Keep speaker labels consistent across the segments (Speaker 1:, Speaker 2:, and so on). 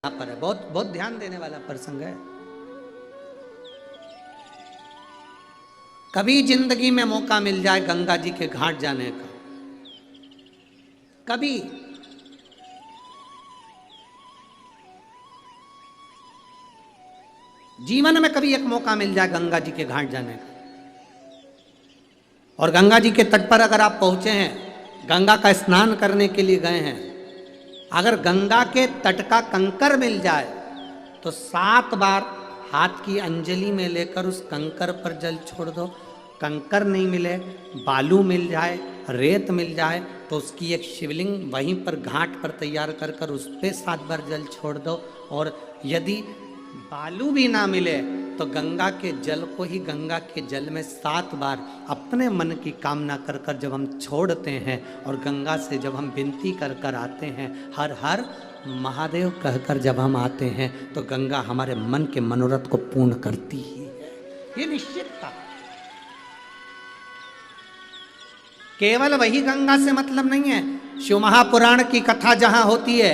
Speaker 1: यहाँ पर है, बहुत बहुत ध्यान देने वाला प्रसंग है। कभी जिंदगी में मौका मिल जाए गंगा जी के घाट जाने का, कभी जीवन में कभी एक मौका मिल जाए गंगा जी के घाट जाने का, और गंगा जी के तट पर अगर आप पहुंचे हैं, गंगा का स्नान करने के लिए गए हैं, अगर गंगा के तट का कंकर मिल जाए तो 7 बार हाथ की अंजलि में लेकर उस कंकर पर जल छोड़ दो। कंकर नहीं मिले, बालू मिल जाए, रेत मिल जाए तो उसकी एक शिवलिंग वहीं पर घाट पर तैयार कर कर उस पर 7 बार जल छोड़ दो। और यदि बालू भी ना मिले तो गंगा के जल को ही गंगा के जल में 7 बार अपने मन की कामना कर कर जब हम छोड़ते हैं और गंगा से जब हम विनती कर कर आते हैं, हर हर महादेव कहकर जब हम आते हैं तो गंगा हमारे मन के मनोरथ को पूर्ण करती ही है। ये निश्चित था। केवल वही गंगा से मतलब नहीं है। शिव महापुराण की कथा जहां होती है,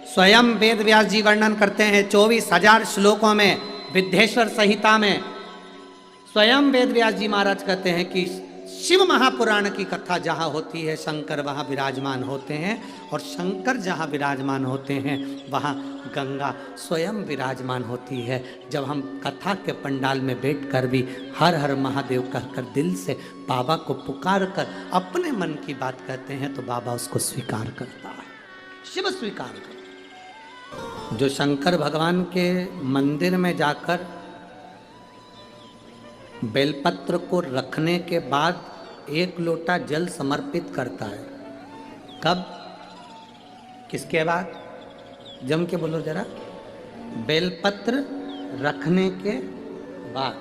Speaker 1: स्वयं वेद व्यास जी वर्णन करते हैं 24,000 श्लोकों में, विद्येश्वर संहिता में स्वयं वेद व्यास जी महाराज कहते हैं कि शिव महापुराण की कथा जहाँ होती है शंकर वहाँ विराजमान होते हैं, और शंकर जहाँ विराजमान होते हैं वहाँ गंगा स्वयं विराजमान होती है। जब हम कथा के पंडाल में बैठकर भी हर हर महादेव कहकर दिल से बाबा को पुकार कर अपने मन की बात कहते हैं तो बाबा उसको स्वीकार करता है, शिव स्वीकार करता है। जो शंकर भगवान के मंदिर में जाकर बेलपत्र को रखने के बाद 1 लोटा जल समर्पित करता है, कब, किसके बाद, जम के बोलो जरा, बेलपत्र रखने के बाद।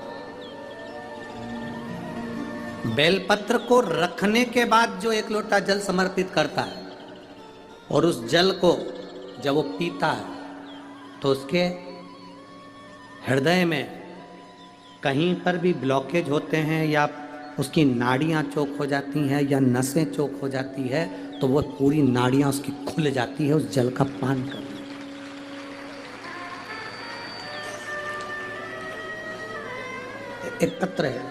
Speaker 1: बेलपत्र को रखने के बाद जो 1 लोटा जल समर्पित करता है और उस जल को जब वो पीता है तो उसके हृदय में कहीं पर भी ब्लॉकेज होते हैं या उसकी नाड़ियाँ चौक हो जाती हैं या नसें चौक हो जाती है तो वो पूरी नाड़ियाँ उसकी खुल जाती है उस जल का पान कर। एक पत्र है,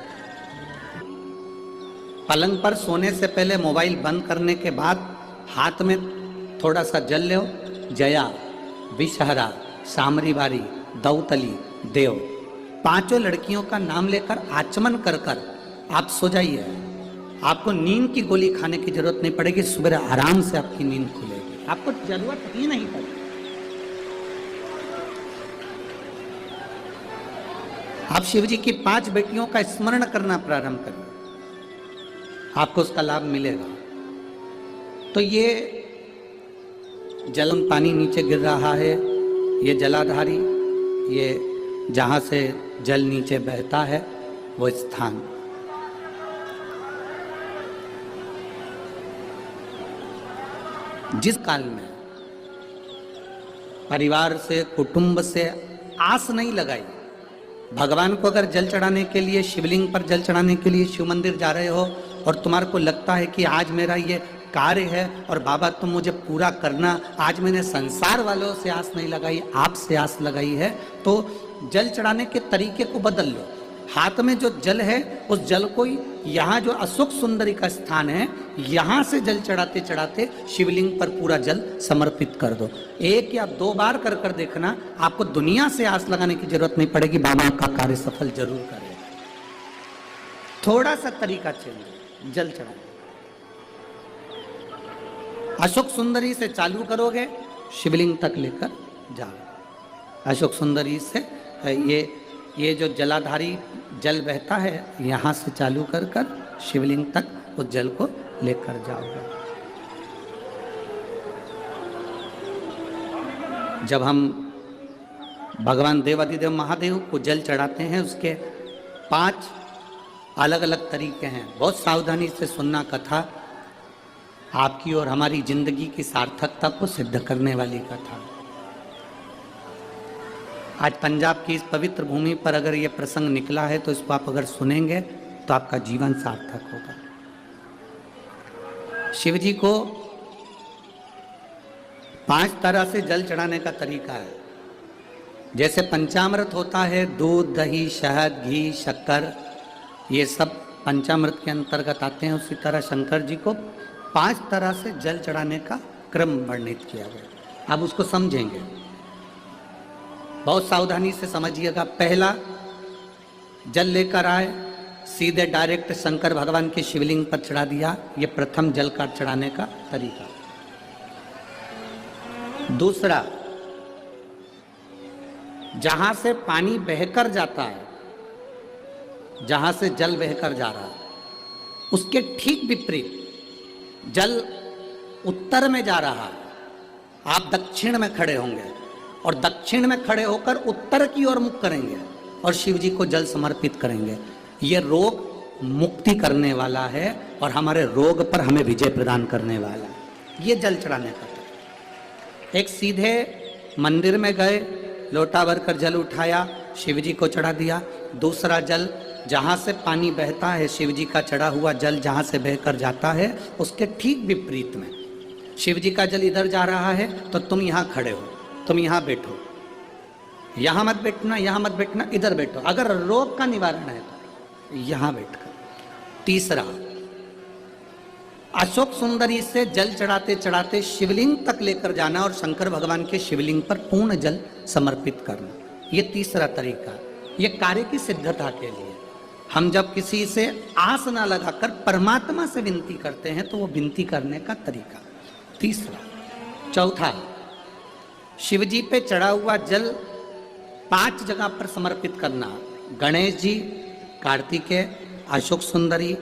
Speaker 1: पलंग पर सोने से पहले मोबाइल बंद करने के बाद हाथ में थोड़ा सा जल लो, जया, विषहरा, सामरी बारी, दौतली, देव, 5 लड़कियों का नाम लेकर आचमन कर कर आप सो जाइए। आपको नींद की गोली खाने की जरूरत नहीं पड़ेगी, सुबह आराम से आपकी नींद खुलेगी, आपको जरूरत ही नहीं पड़ेगी। आप शिव जी की 5 बेटियों का स्मरण करना प्रारंभ करें, आपको उसका लाभ मिलेगा। तो ये जलन पानी नीचे गिर रहा है, ये जलाधारी, ये जहाँ से जल नीचे बहता है वो स्थान, जिस काल में परिवार से, कुटुंब से आस नहीं लगाई, भगवान को अगर जल चढ़ाने के लिए, शिवलिंग पर जल चढ़ाने के लिए शिव मंदिर जा रहे हो और तुम्हारे को लगता है कि आज मेरा ये कार्य है और बाबा तुम मुझे पूरा करना, आज मैंने संसार वालों से आस नहीं लगाई, आपसे आस लगाई है, तो जल चढ़ाने के तरीके को बदल लो। हाथ में जो जल है उस जल को यहाँ जो अशोक सुंदरी का स्थान है यहाँ से जल चढ़ाते चढ़ाते शिवलिंग पर पूरा जल समर्पित कर दो। 1 या 2 बार कर कर देखना, आपको दुनिया से आस लगाने की जरूरत नहीं पड़ेगी, बाबा का कार्य सफल जरूर करेगा। थोड़ा सा तरीका चेंज, जल चढ़ाने अशोक सुंदरी से चालू करोगे, शिवलिंग तक लेकर जाओ। अशोक सुंदरी से ये जो जलाधारी जल बहता है यहाँ से चालू कर कर शिवलिंग तक उस जल को लेकर जाओगे। जब हम भगवान देवाधिदेव महादेव को जल चढ़ाते हैं उसके 5 अलग अलग तरीके हैं। बहुत सावधानी से सुनना, कथा आपकी और हमारी जिंदगी की सार्थकता को सिद्ध करने वाली कथा। आज पंजाब की इस पवित्र भूमि पर अगर ये प्रसंग निकला है तो इसको आप अगर सुनेंगे तो आपका जीवन सार्थक होगा। शिव जी को 5 तरह से जल चढ़ाने का तरीका है। जैसे पंचामृत होता है, दूध, दही, शहद, घी, शक्कर, ये सब पंचामृत के अंतर्गत आते हैं, उसी तरह शंकर जी को 5 तरह से जल चढ़ाने का क्रम वर्णित किया गया। अब उसको समझेंगे, बहुत सावधानी से समझिएगा। पहला, जल लेकर आए, सीधे डायरेक्ट शंकर भगवान के शिवलिंग पर चढ़ा दिया, ये प्रथम जल का चढ़ाने का तरीका। दूसरा, जहां से पानी बहकर जाता है, जहां से जल बहकर जा रहा है, उसके ठीक विपरीत जल उत्तर में जा रहा है, आप दक्षिण में खड़े होंगे और दक्षिण में खड़े होकर उत्तर की ओर मुख करेंगे और शिव जी को जल समर्पित करेंगे। ये रोग मुक्ति करने वाला है और हमारे रोग पर हमें विजय प्रदान करने वाला है। ये जल चढ़ाने का। एक सीधे मंदिर में गए, लोटा भरकर जल उठाया, शिव जी को चढ़ा दिया। दूसरा जल, जहाँ से पानी बहता है, शिव जी का चढ़ा हुआ जल जहाँ से बहकर जाता है, उसके ठीक विपरीत में शिव जी का जल इधर जा रहा है तो तुम यहाँ खड़े हो, तुम यहाँ बैठो, यहाँ मत बैठना, यहाँ मत बैठना, इधर बैठो। अगर रोग का निवारण है तो यहाँ बैठकर। तीसरा, अशोक सुंदरी से जल चढ़ाते चढ़ाते शिवलिंग तक लेकर जाना और शंकर भगवान के शिवलिंग पर पूर्ण जल समर्पित करना। ये तीसरा तरीका। ये कार्य की सिद्धता के लिए। हम जब किसी से आस ना लगाकर परमात्मा से विनती करते हैं तो वो विनती करने का तरीका। तीसरा। चौथा, शिव जी पे चढ़ा हुआ जल 5 जगह पर समर्पित करना। गणेश जी, कार्तिकेय, अशोक सुंदरी,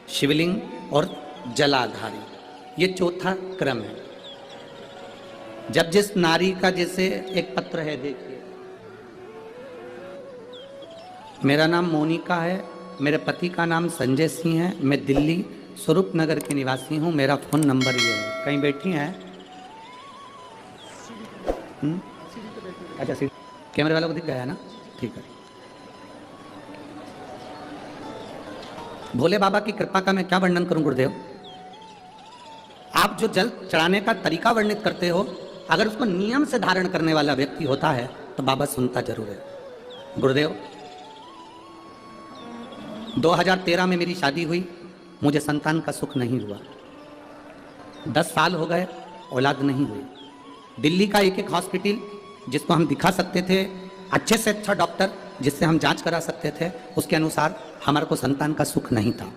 Speaker 1: शिवलिंग और जलाधारी। ये चौथा क्रम है। जब जिस नारी का, जैसे एक पत्र है, देखिए, मेरा नाम मोनिका है, मेरे पति का नाम संजय सिंह है, मैं दिल्ली स्वरूप नगर के निवासी हूँ, मेरा फ़ोन नंबर ये है। कहीं बैठी हैं? अच्छा, कैमरे वाला को दिख गया है ना? ठीक है। भोले बाबा की कृपा का मैं क्या वर्णन करूं गुरुदेव। आप जो जल चढ़ाने का तरीका वर्णित करते हो, अगर उसको नियम से धारण करने वाला व्यक्ति होता है तो बाबा सुनता जरूर है। गुरुदेव, 2013 में मेरी शादी हुई, मुझे संतान का सुख नहीं हुआ। 10 साल हो गए, औलाद नहीं हुई। दिल्ली का एक हॉस्पिटल जिसको हम दिखा सकते थे, अच्छे से अच्छा डॉक्टर जिससे हम जांच करा सकते थे, उसके अनुसार हमारे को संतान का सुख नहीं था।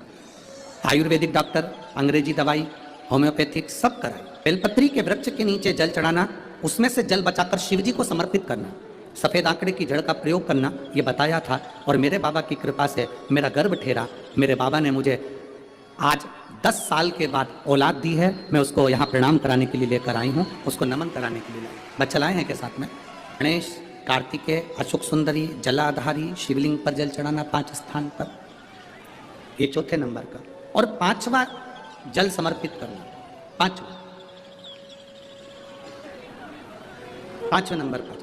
Speaker 1: आयुर्वेदिक डॉक्टर, अंग्रेजी दवाई, होम्योपैथिक सब कराई। बेलपत्री के वृक्ष के नीचे जल चढ़ाना, उसमें से जल बचाकर शिव जी को समर्पित करना, सफ़ेद आंकड़े की जड़ का प्रयोग करना, ये बताया था। और मेरे बाबा की कृपा से मेरा गर्भ ठहरा। मेरे बाबा ने मुझे आज 10 साल के बाद औलाद दी है। मैं उसको यहाँ प्रणाम कराने के लिए लेकर आई हूँ, उसको नमन कराने के लिए बच्चा लाए हैं के साथ में। गणेश, कार्तिकेय, अशोक सुंदरी, जलाधारी, शिवलिंग पर जल चढ़ाना 5 स्थान पर, ये चौथे नंबर का। और 5वां जल समर्पित करना, 5वें नंबर का।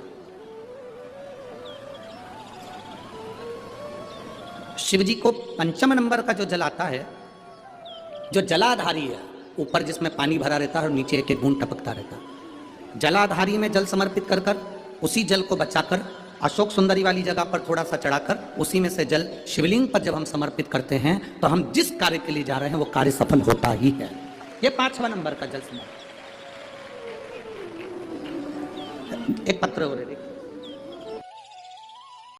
Speaker 1: शिव जी को 5वें नंबर का जो जल आता है, जो जलाधारी है, ऊपर जिसमें पानी भरा रहता है और नीचे एक एक बूंद टपकता रहता है। जलाधारी में जल समर्पित कर कर, उसी जल को बचाकर अशोक सुंदरी वाली जगह पर थोड़ा सा चढ़ाकर, उसी में से जल शिवलिंग पर जब हम समर्पित करते हैं तो हम जिस कार्य के लिए जा रहे हैं वो कार्य सफल होता ही है। ये 5वां नंबर का जल समर्पित। एक पत्र हो रहे, देखिए,